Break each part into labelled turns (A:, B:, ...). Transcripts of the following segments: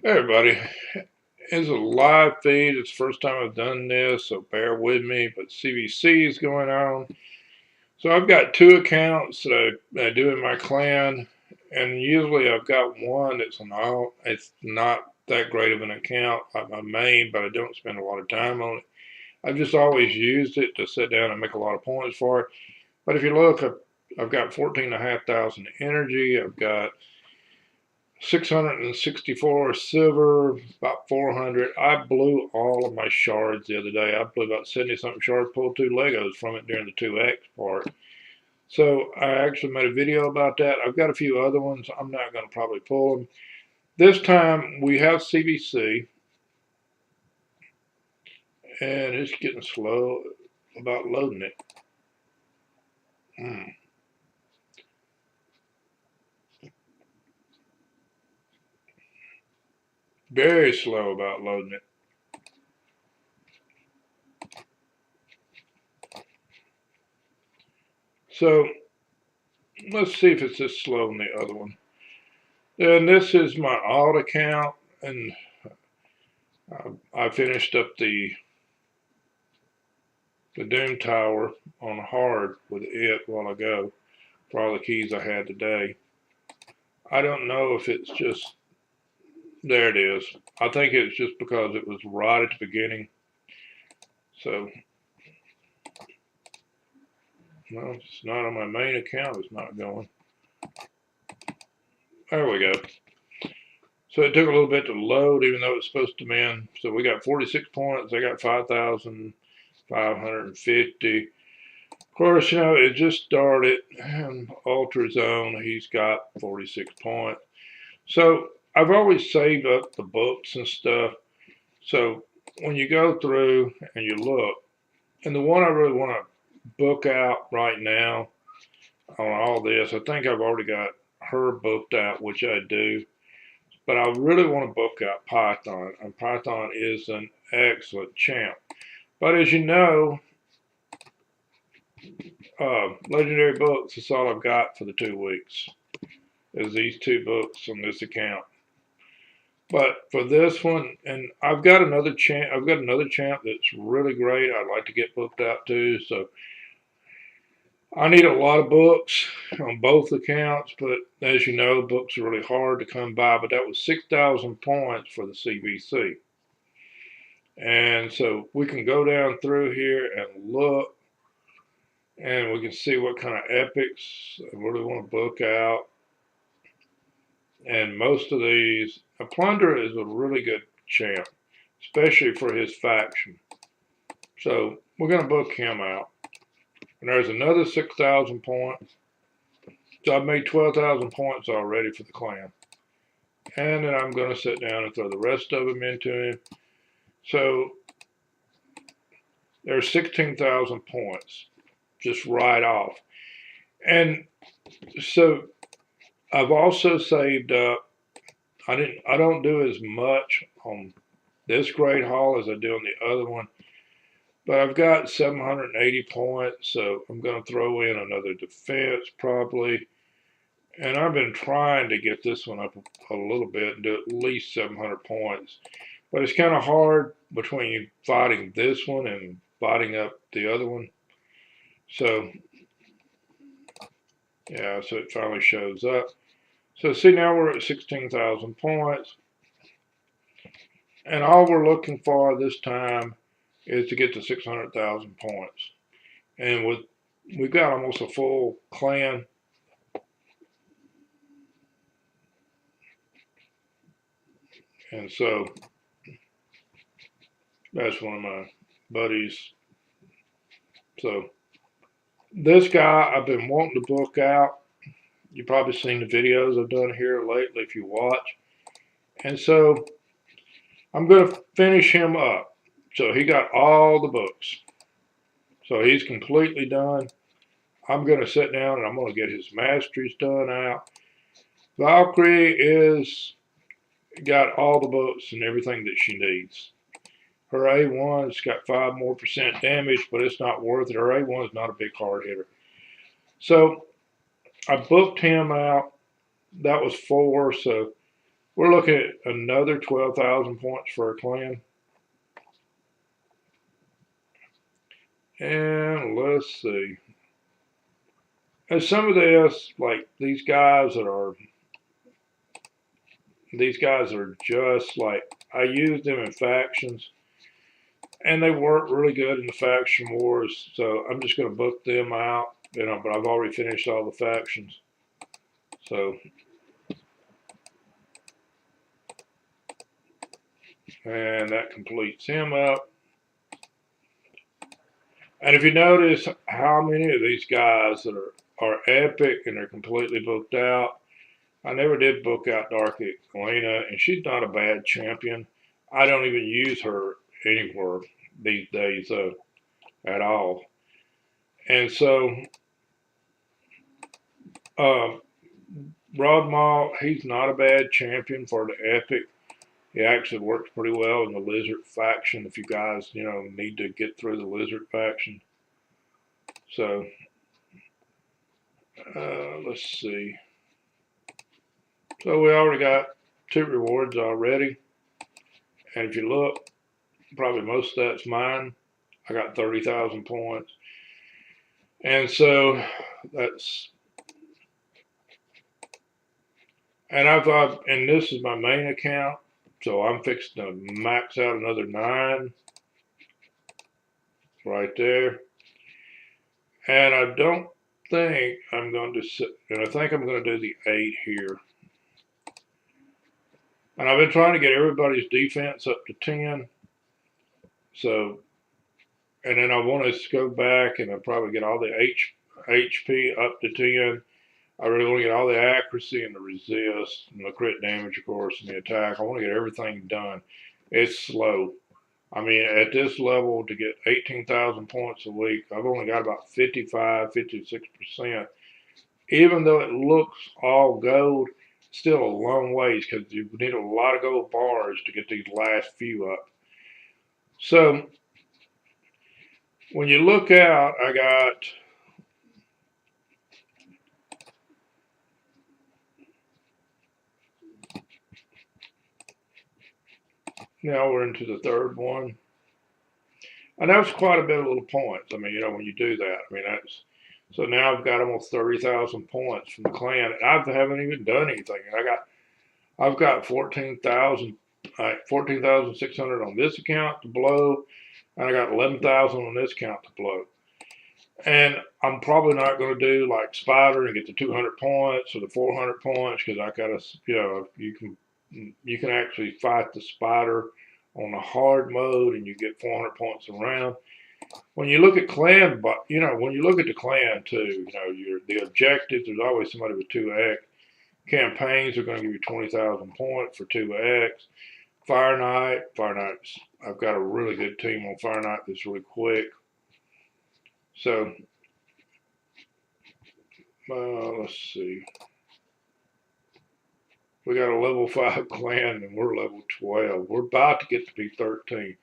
A: Hey everybody, it's a live feed. It's the first time I've done this, so bear with me. But CVC is going on. So I've got two accounts that I do in my clan, and usually I've got one that's it's not that great of an account, like my main, but I don't spend a lot of time on it. I've just always used it to sit down and make a lot of points for it. But if you look, I've got 14,500 energy. I've got 664 silver, about 400. I blew all of my shards the other day. I blew about 70 something shards, pulled two Legos from it during the 2X part. So I actually made a video about that. I've got a few other ones. I'm not going to probably pull them. This time we have CBC, and it's getting slow about loading it. Very slow about loading it. So let's see if it's this slow in the other one. And this is my alt account, and I finished up the Doom Tower on hard with it while ago for all the keys I had today. I don't know if it's just, there it is. I think it's just because it was right at the beginning. So, no, it's not on my main account. It's not going. There we go. So it took a little bit to load, even though it's supposed to be in. So we got 46 points. I got 5,550. Of course, it just started. Ultra Zone, he's got 46 points. So I've always saved up the books and stuff. So when you go through and you look, and the one I really want to book out right now on all this, I think I've already got her booked out, which I do. But I really want to book out Python, and Python is an excellent champ. But as you know, Legendary Books is all I've got for the 2 weeks. Is these two books on this account. But for this one, and I've got another champ. I've got another champ that's really great. I'd like to get booked out too. So I need a lot of books on both accounts. But as you know, books are really hard to come by. But that was 6,000 points for the CBC. And so we can go down through here and look, and we can see what kind of epics I really want to book out. And most of these, a Plunder is a really good champ, especially for his faction. So we're going to book him out. And there's another 6,000 points. So I've made 12,000 points already for the clan. And then I'm going to sit down and throw the rest of them into him. So there's 16,000 points just right off. And so I've also saved up. I don't do as much on this Great Hall as I do on the other one. But I've got 780 points, so I'm going to throw in another defense probably. And I've been trying to get this one up a little bit and do at least 700 points. But it's kind of hard between fighting this one and fighting up the other one. So, yeah, so it finally shows up. So see, now we're at 16,000 points. And all we're looking for this time is to get to 600,000 points. And we've got almost a full clan. And so that's one of my buddies. So this guy I've been wanting to book out. You've probably seen the videos I've done here lately if you watch. And so I'm going to finish him up. So he got all the books. So he's completely done. I'm going to sit down and I'm going to get his masteries done out. Valkyrie is got all the books and everything that she needs. Her A1's got 5% more damage, but it's not worth it. Her A1 is not a big hard hitter. So I booked him out. That was 4, so We're looking at another 12,000 points for a clan. And let's see. And some of this, like these guys are just like, I used them in factions, and they work really good in the faction wars. So I'm just going to book them out, but I've already finished all the factions. So, and that completes him up. And if you notice how many of these guys that are epic and they're completely booked out, I never did book out Darky Galena, and she's not a bad champion. I don't even use her anywhere these days at all. And so, uh, Rod Maul, he's not a bad champion for the epic. He actually works pretty well in the Lizard faction if you guys, need to get through the Lizard faction. So, let's see. So we already got 2 rewards already. And if you look, probably most of that's mine. I got 30,000 points. And so that's, and and this is my main account. So I'm fixing to max out another 9 right there. And I don't think I'm going to, and I think I'm going to do the 8 here. And I've been trying to get everybody's defense up to 10. So, and then I want to go back and I'll probably get all the HP up to 10. I really want to get all the accuracy and the resist and the crit damage, of course, and the attack. I want to get everything done. It's slow. I mean, at this level, to get 18,000 points a week, I've only got about 55, 56%. Even though it looks all gold, still a long ways because you need a lot of gold bars to get these last few up. So when you look out, I got now we're into the 3rd one. And that's quite a bit of little points. I mean, when you do that, I mean, so now I've got almost 30,000 points from the clan, and I haven't even done anything. I've got 14,600 on this account to blow, and I got 11,000 on this account to blow. And I'm probably not going to do like Spider and get the 200 points or the 400 points because I got to, you can actually fight the Spider on the hard mode and you get 400 points a round. When you look at clan, but when you look at the clan too, the objectives. There's always somebody with 2x. Campaigns are going to give you 20,000 points for 2x. Fire Knight's. I've got a really good team on Fire Knight that's really quick. So let's see. We got a level 5 clan and we're level 12. We're about to get to be 13.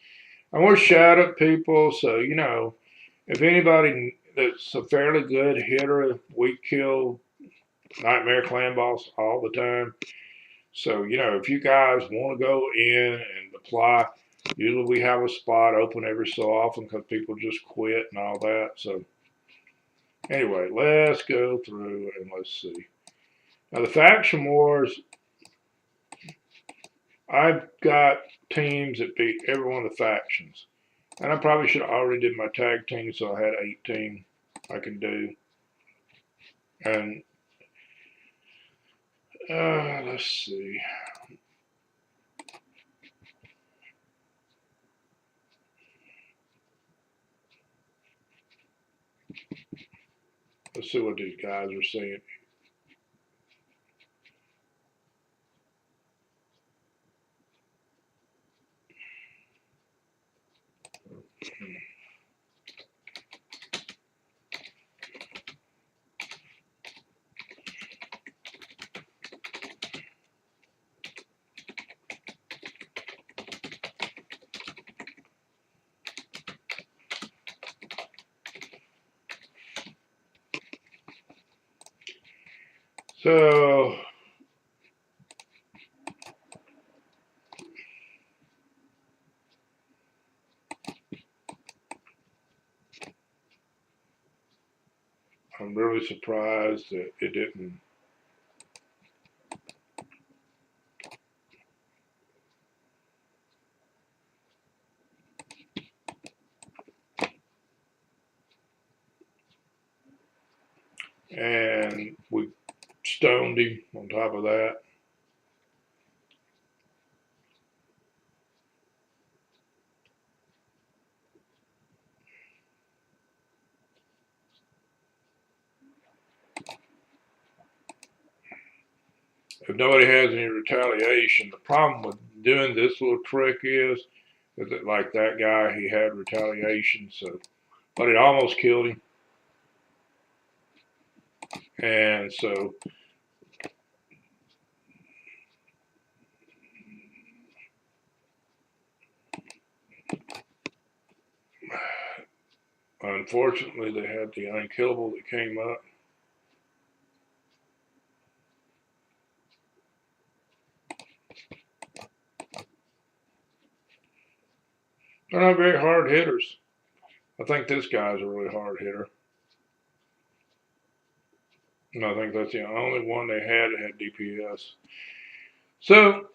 A: And we're shadow people, so if anybody that's a fairly good hitter, we kill Nightmare Clan boss all the time. So, if you guys want to go in and apply, usually we have a spot open every so often because people just quit and all that. So, anyway, let's go through and let's see. Now, the faction wars, I've got teams that beat every one of the factions. And I probably should have already did my tag team, so I had 18 I can do. And let's see. Let's see what these guys are saying. So I'm really surprised that it didn't. And we stoned him on top of that. If nobody has any retaliation, the problem with doing this little trick is that like that guy, he had retaliation, so, but it almost killed him. And so unfortunately they had the unkillable that came up. They're not very hard hitters. I think this guy's a really hard hitter. And I think that's the only one they had that had DPS. So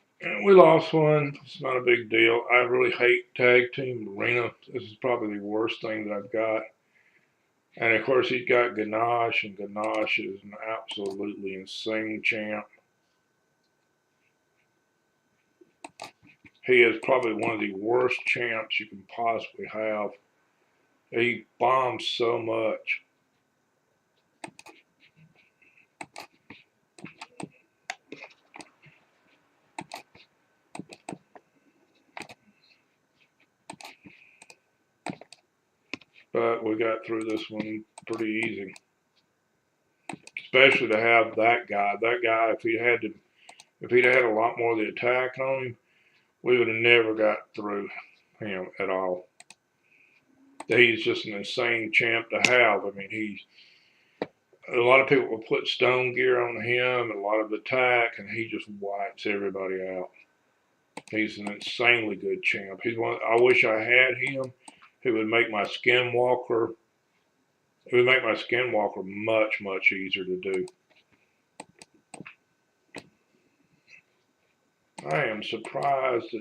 A: we lost one. It's not a big deal. I really hate tag team arena. This is probably the worst thing that I've got. And of course he's got Ganache, and Ganache is an absolutely insane champ. He is probably one of the worst champs you can possibly have. He bombs so much. But we got through this one pretty easy. Especially to have that guy. That guy, if he'd had a lot more of the attack on him, we would have never got through him at all. He's just an insane champ to have. I mean, a lot of people will put stone gear on him and a lot of attack, and he just wipes everybody out. He's an insanely good champ. He's one. I wish I had him. It would make my skinwalker. It would make my skinwalker much easier to do. I am surprised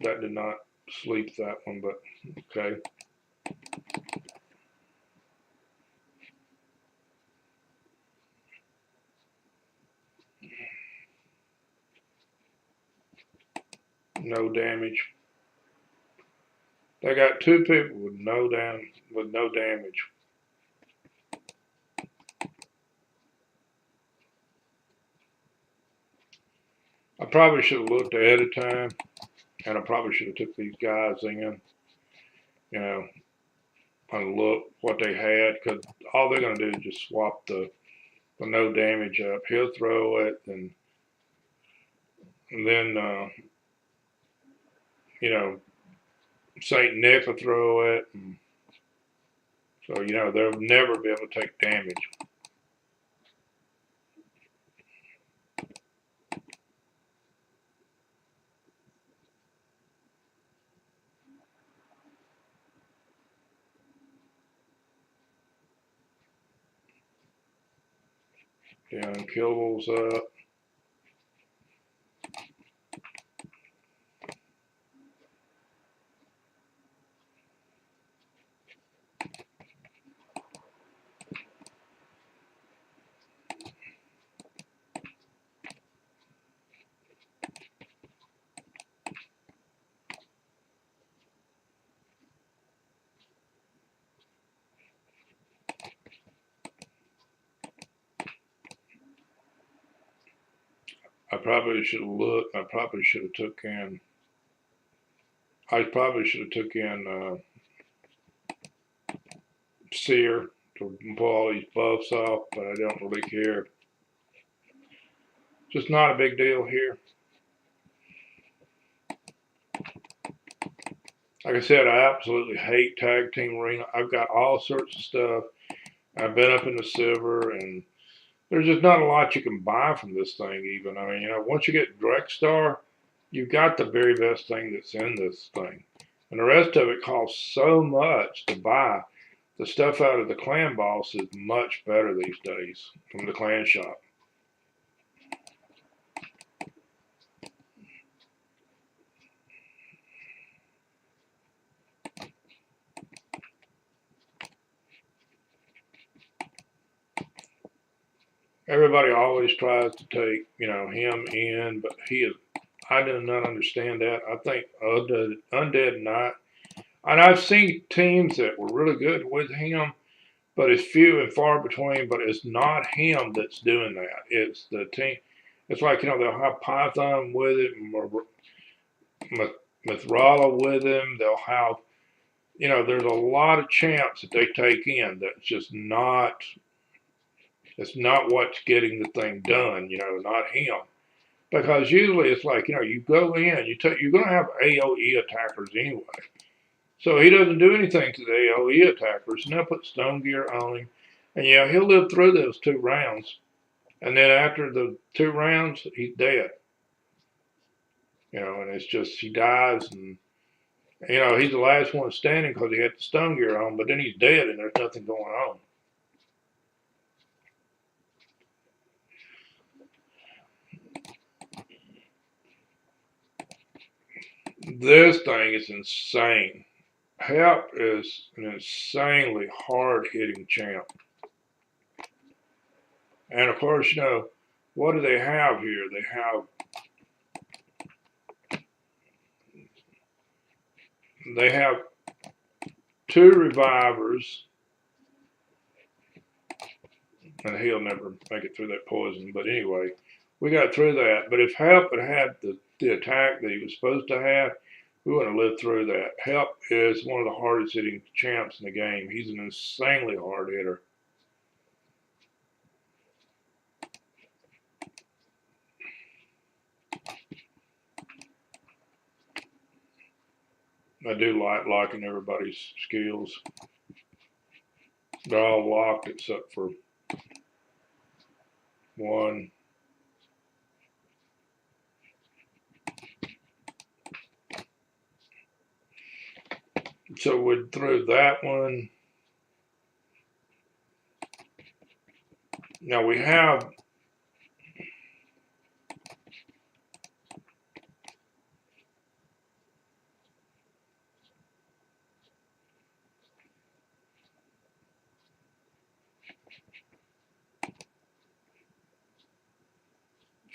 A: that did not sleep that one, but okay. No damage. They got two people with no damage. I probably should have looked ahead of time, and I probably should have took these guys in, you know, and look what they had, because all they're going to do is just swap the no damage up. He'll throw it, and then you know, Saint Nick will throw it, and so they'll never be able to take damage. The unkillable's up. I probably should have looked. I probably should have took in. I probably should have took in Seer to pull all these buffs off, but I don't really care. Just not a big deal here. Like I said, I absolutely hate tag team arena. I've got all sorts of stuff. I've been up in the silver, and there's just not a lot you can buy from this thing even. I mean, once you get Direct Star, you've got the very best thing that's in this thing. And the rest of it costs so much to buy the stuff out of the clan boss is much better these days from the clan shop. Everybody always tries to take, him in, but I do not understand that. I think Undead Knight, and I've seen teams that were really good with him, but it's few and far between. But it's not him that's doing that. It's the team. It's like, they'll have Python with it, Mithrala with him. They'll have, there's a lot of champs that they take in that's just not. It's not what's getting the thing done. Not him. Because usually it's like, you go in, you're going to have AoE attackers anyway. So he doesn't do anything to the AoE attackers, and they'll put stone gear on him. And yeah, he'll live through those 2 rounds. And then after the 2 rounds, he's dead. And it's just, he dies, and, he's the last one standing because he had the stone gear on, but then he's dead and there's nothing going on. This thing is insane. Help is an insanely hard-hitting champ. And of course, what do they have here? They have 2 revivers, and he'll never make it through that poison. But anyway, we got through that. But if Help had the attack that he was supposed to have, we wouldn't have lived through that. Help is one of the hardest hitting champs in the game. He's an insanely hard hitter. I do like locking everybody's skills. They're all locked except for one. So we threw that one. Now we have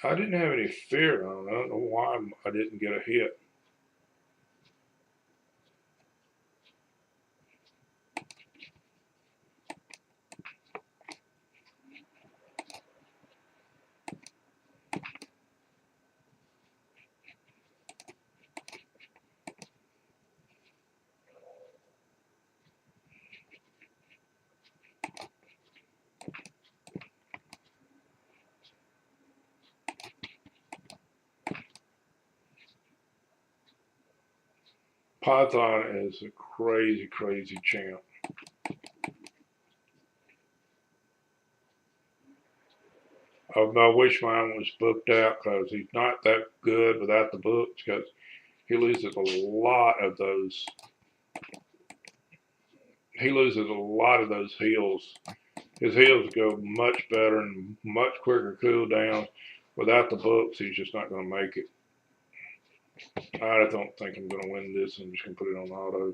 A: I didn't have any fear on. I don't know why I didn't get a hit. Python is a crazy, crazy champ. I wish mine was booked out because he's not that good without the books because he loses a lot of those. He loses a lot of those heals. His heals go much better and much quicker cooldown. Without the books, he's just not going to make it. I don't think I'm going to win this. I'm just going to put it on auto.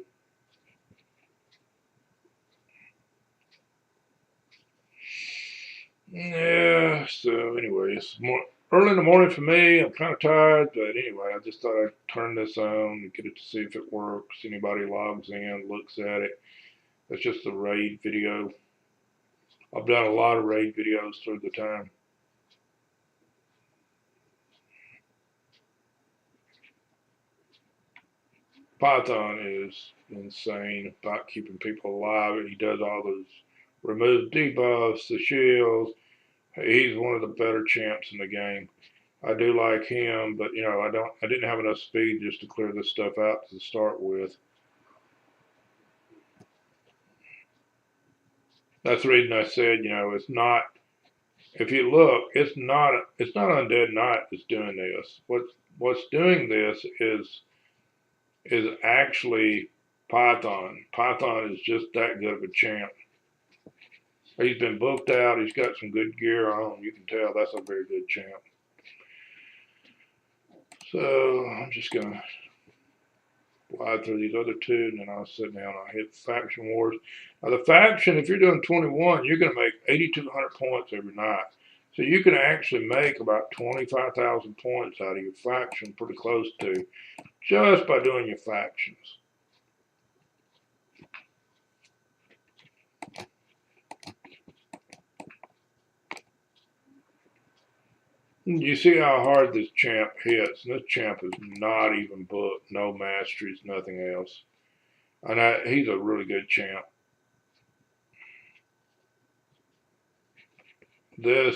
A: Yeah, so anyway, it's early in the morning for me. I'm kind of tired, but anyway, I just thought I'd turn this on and get it to see if it works. Anybody logs in, looks at it. It's just a raid video. I've done a lot of raid videos through the time. Python is insane about keeping people alive, and he does all those remove debuffs, the shields. He's one of the better champs in the game. I do like him, but I didn't have enough speed just to clear this stuff out to start with. That's the reason I said, it's not. If you look, it's not Undead Knight that's doing this. What's doing this is actually Python. Python is just that good of a champ. He's been booked out. He's got some good gear on. You can tell that's a very good champ. So I'm just going to fly through these other two, and then I'll sit down and I'll hit Faction Wars. Now, the faction, if you're doing 21, you're going to make 8,200 points every night. So you can actually make about 25,000 points out of your faction, pretty close to, just by doing your factions. You see how hard this champ hits, and this champ is not even booked, no masteries, nothing else. And he's a really good champ. They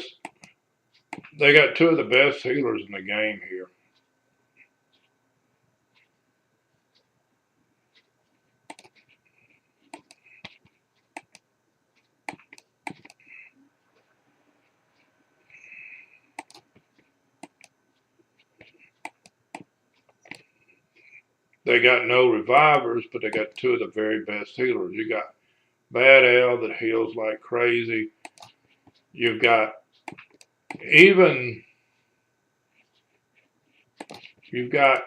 A: got two of the best healers in the game here. They got no revivers, but they got two of the very best healers. You got Bad L that heals like crazy. You've got even, you've got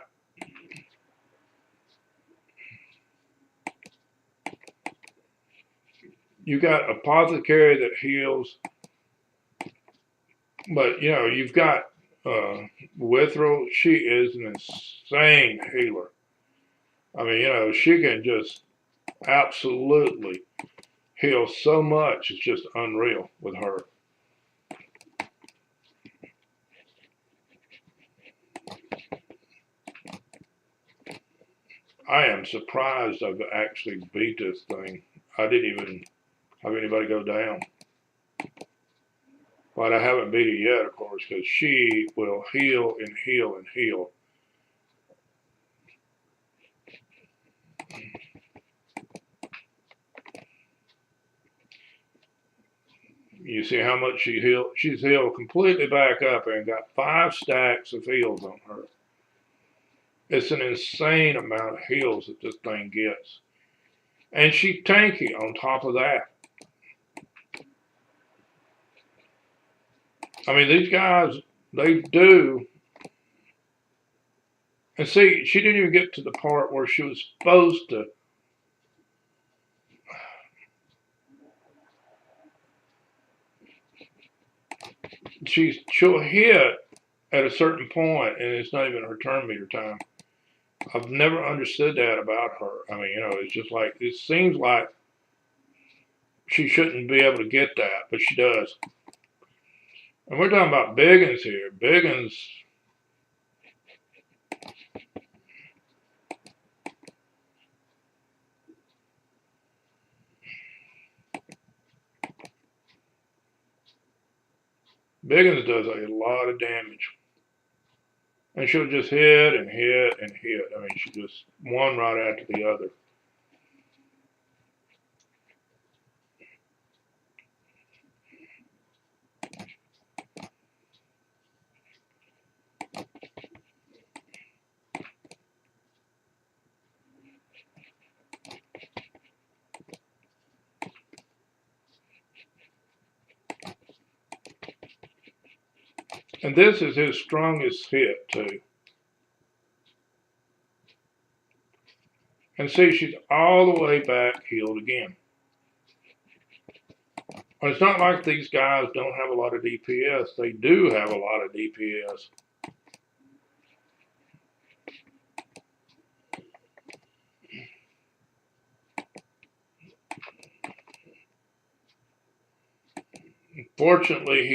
A: Apothecary that heals, but you know, you've got Withrel. She is an insane healer. I mean, you know, she can just absolutely heal so much. It's just unreal with her. I am surprised I've actually beat this thing. I didn't even have anybody go down. But I haven't beat it yet, of course, because she will heal and heal and heal. You see how much she healed? She's healed completely back up and got 5 stacks of heals on her. It's an insane amount of heals that this thing gets. And she's tanky on top of that. I mean, these guys, they do. And see, she didn't even get to the part where she was supposed to. She'll hit at a certain point, and it's not even her turn meter time. I've never understood that about her. I mean, you know, it's just like, it seems like she shouldn't be able to get that, but she does. And we're talking about Biggins here. Biggins, does a lot of damage. And she'll just hit and hit and hit. I mean, she just one right after the other. And this is his strongest hit, too. And see, she's all the way back healed again. And it's not like these guys don't have a lot of DPS. They do have a lot of DPS. Fortunately,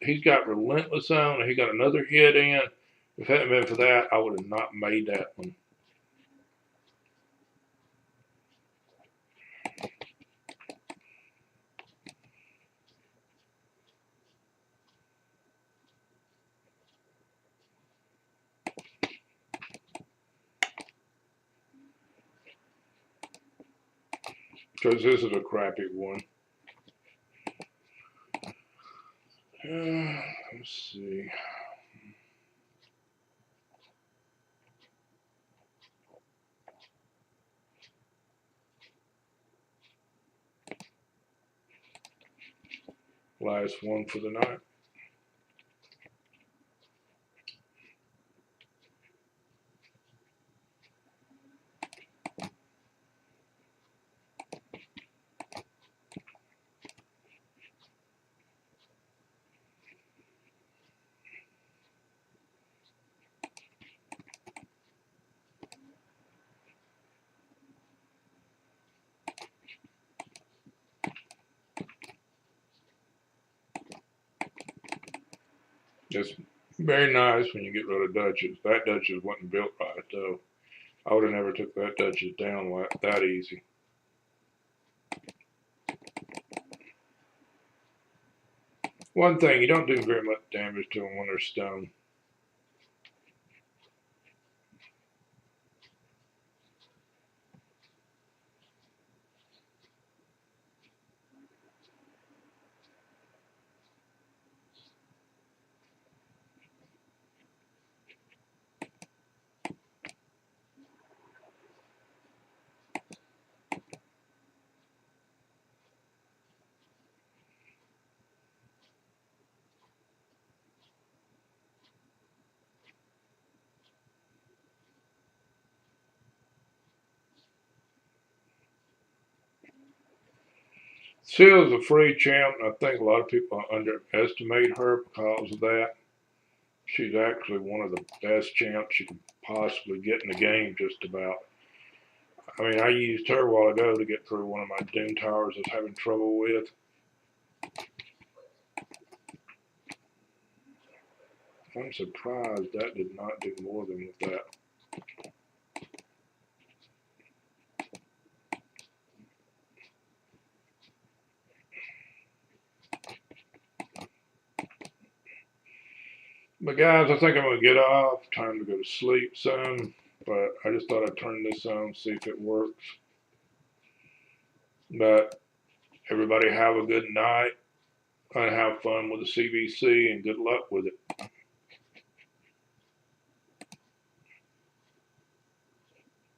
A: he's got Relentless on, and he got another hit in. If it hadn't been for that, I would have not made that one. Because this is a crappy one. Let's see. Last one for the night. It's very nice when you get rid of Dutches. That Dutches wasn't built right though. I would have never took that Dutches down like that easy. One thing, you don't do very much damage to them when they're stoned. Seal's a free champ, and I think a lot of people underestimate her because of that. She's actually one of the best champs you could possibly get in the game, just about. I mean, I used her a while ago to get through one of my Doom Towers I was having trouble with. I'm surprised that did not do more than with that. But guys, I think I'm going to get off. Time to go to sleep soon. But I just thought I'd turn this on, see if it works. But everybody have a good night and have fun with the CBC and good luck with it.